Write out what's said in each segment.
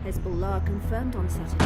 Hezbollah confirmed on Saturday.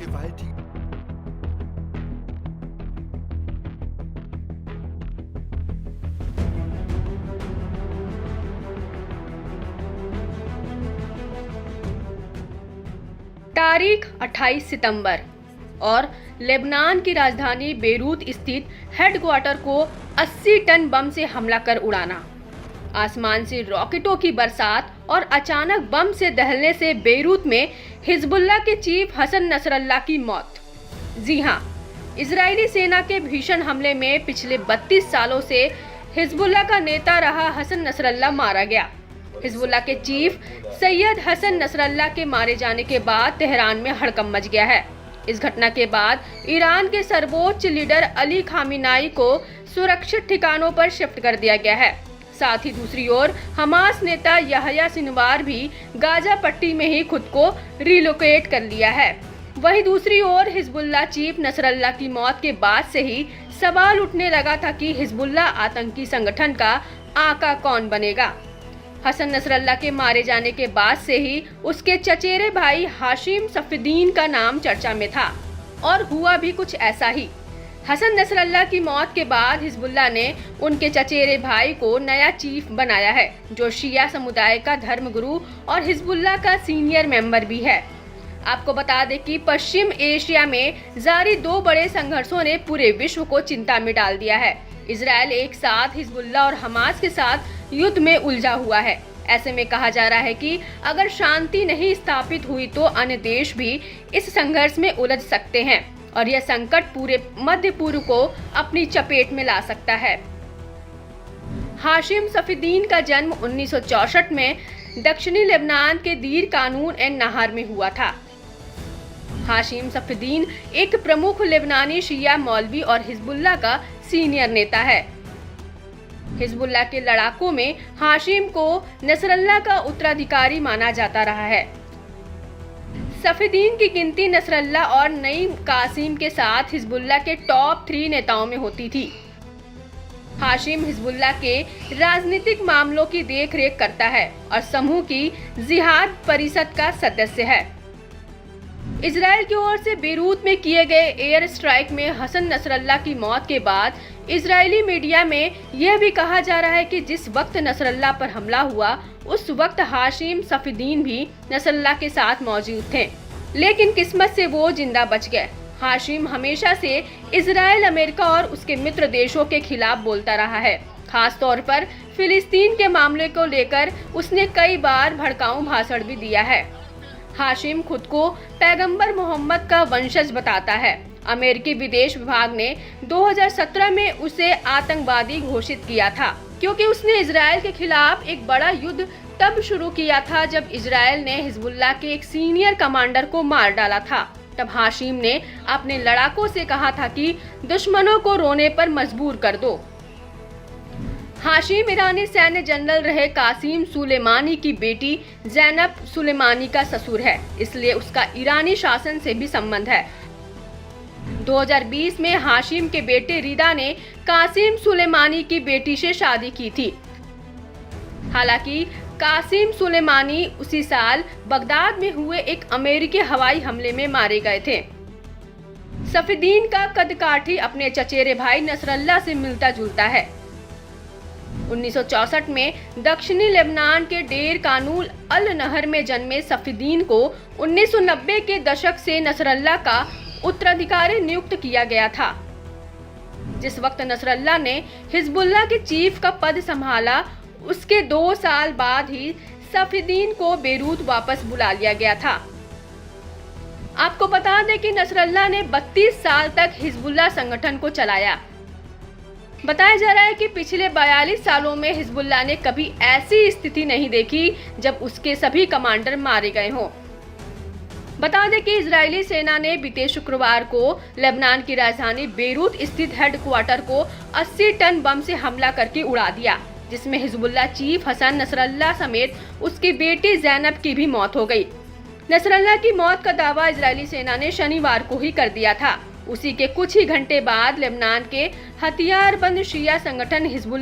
gewaltig तारीख 28 सितंबर और Lebanon की राजधानी बेरूत स्थित हेडक्वार्टर को 80 टन बम से हमला कर उड़ाना। आसमान से रॉकेटों की बरसात और अचानक बम से दहलने से बेरूत में हिजबुल्लाह के चीफ हसन नसरल्लाह की मौत। जी हां, इजरायली सेना के भीषण हमले में पिछले 32 सालों से हिजबुल्लाह का नेता रहा हसन नसरल्लाह मारा गया। हिजबुल्लाह के चीफ सैयद हसन नसरल्लाह के मारे जाने के बाद तेहरान में हड़कंप मच गया है। इस घटना के बाद ईरान के सर्वोच्च लीडर अली खामेनेई को सुरक्षित ठिकानों पर शिफ्ट कर दिया गया है। साथ ही दूसरी ओर हमास नेता यहया सिनवार भी गाजा पट्टी में ही खुद को रिलोकेट कर लिया है। वहीं दूसरी ओर हिजबुल्लाह चीफ नसरल्लाह की मौत के बाद से ही सवाल उठने लगा था कि हिजबुल्लाह आतंकी संगठन का आका कौन बनेगा। हसन नसरल्लाह के मारे जाने के बाद से ही उसके चचेरे भाई हाशिम सफीदीन का नाम चर्चा में था और हुआ भी कुछ ऐसा ही। हसन नसरल्लाह की मौत के बाद हिजबुल्लाह ने उनके चचेरे भाई को नया चीफ बनाया है, जो शिया समुदाय का धर्मगुरु और हिजबुल्लाह का सीनियर मेंबर भी है। आपको बता दें कि पश्चिम एशिया में जारी 2 बड़े संघर्षों ने पूरे विश्व को चिंता में डाल दिया है। इजराइल एक साथ हिजबुल्लाह और हमास के साथ युद्ध में उलझा हुआ है। ऐसे में कहा जा रहा है कि अगर शांति नहीं स्थापित हुई तो अन्य देश भी इस संघर्ष में उलझ सकते हैं और यह संकट पूरे मध्य पूर्व को अपनी चपेट में ला सकता है। हाशिम सफीदीन का जन्म 1964 में दक्षिणी लेबनान के दीर कानून एन नहार में हुआ था। हाशिम सफीदीन एक प्रमुख लेबनानी शिया मौलवी और हिजबुल्लाह का सीनियर नेता है। हिजबुल्लाह के लड़ाकों में हाशिम को नसरल्लाह का उत्तराधिकारी माना जाता रहा है। सफीदीन की गिनती नसरल्लाह और नईम कासिम के साथ हिजबुल्लाह के टॉप 3 नेताओं में होती थी। हाशिम हिजबुल्लाह के राजनीतिक मामलों की देखरेख करता है और समूह की जिहाद परिषद का सदस्य है। इजराइल की ओर से बेरूत में किए गए एयर स्ट्राइक में हसन नसरल्लाह की मौत के बाद इजरायली मीडिया में यह भी कहा जा रहा है कि जिस वक्त नसरल्लाह पर हमला हुआ उस वक्त हाशिम सफीदीन भी नसरल्लाह के साथ मौजूद थे, लेकिन किस्मत से वो जिंदा बच गए। हाशिम हमेशा से इजराइल, अमेरिका और उसके मित्र देशों के खिलाफ बोलता रहा है। खास तौर पर फिलिस्तीन के मामले को लेकर उसने कई बार भड़काऊ भाषण भी दिया है। हाशिम खुद को पैगंबर मोहम्मद का वंशज बताता है। अमेरिकी विदेश विभाग ने 2017 में उसे आतंकवादी घोषित किया था, क्योंकि उसने इजराइल के खिलाफ एक बड़ा युद्ध तब शुरू किया था जब इजराइल ने हिजबुल्लाह के एक सीनियर कमांडर को मार डाला था। तब हाशिम ने अपने लड़ाकों से कहा था कि दुश्मनों को रोने पर मजबूर कर दो। हाशिम ईरानी सैन्य जनरल रहे कासिम सुलेमानी की बेटी ज़ैनब सुलेमानी का ससुर है, इसलिए उसका ईरानी शासन से भी संबंध है। 2020 में हाशिम के बेटे रिदा ने कासिम सुलेमानी की बेटी से शादी की थी। हालांकि कासिम सुलेमानी उसी साल बगदाद में हुए एक अमेरिकी हवाई हमले में मारे गए थे। सफीदीन का कदकाठी अपने चचेरे भाई नसरल्लाह से मिलता जुलता है। 1964 में दक्षिणी लेबनान के डेर कानून अल नहर में जन्मे सफीदीन को 1990 के दशक से नसरल्लाह का उत्तराधिकारी नियुक्त किया गया था। जिस वक्त नसरल्लाह ने हिजबुल्लाह के चीफ का पद संभाला, उसके 2 साल बाद ही सफीदीन को बेरूत वापस बुला लिया गया था। आपको बता दें कि नसरल्लाह ने 32 साल तक हिजबुल्लाह संगठन को चलाया। बताया जा रहा है कि पिछले 42 सालों में हिजबुल्लाह ने कभी ऐसी स्थिति नहीं देखी जब उसके सभी कमांडर मारे गए हों। बता दें कि इजरायली सेना ने बीते शुक्रवार को लेबनान की राजधानी बेरूत स्थित हेडक्वार्टर को 80 टन बम से हमला करके उड़ा दिया, जिसमें हिजबुल्लाह चीफ हसन नसरल्लाह समेत उसकी बेटी ज़ैनब की भी मौत हो गई। नसरल्ला की मौत का दावा इजरायली सेना ने शनिवार को ही कर दिया था। उसी के कुछ ही घंटे बाद लेबनान के हथियारबंद शिया संगठन हिजबुल्लाह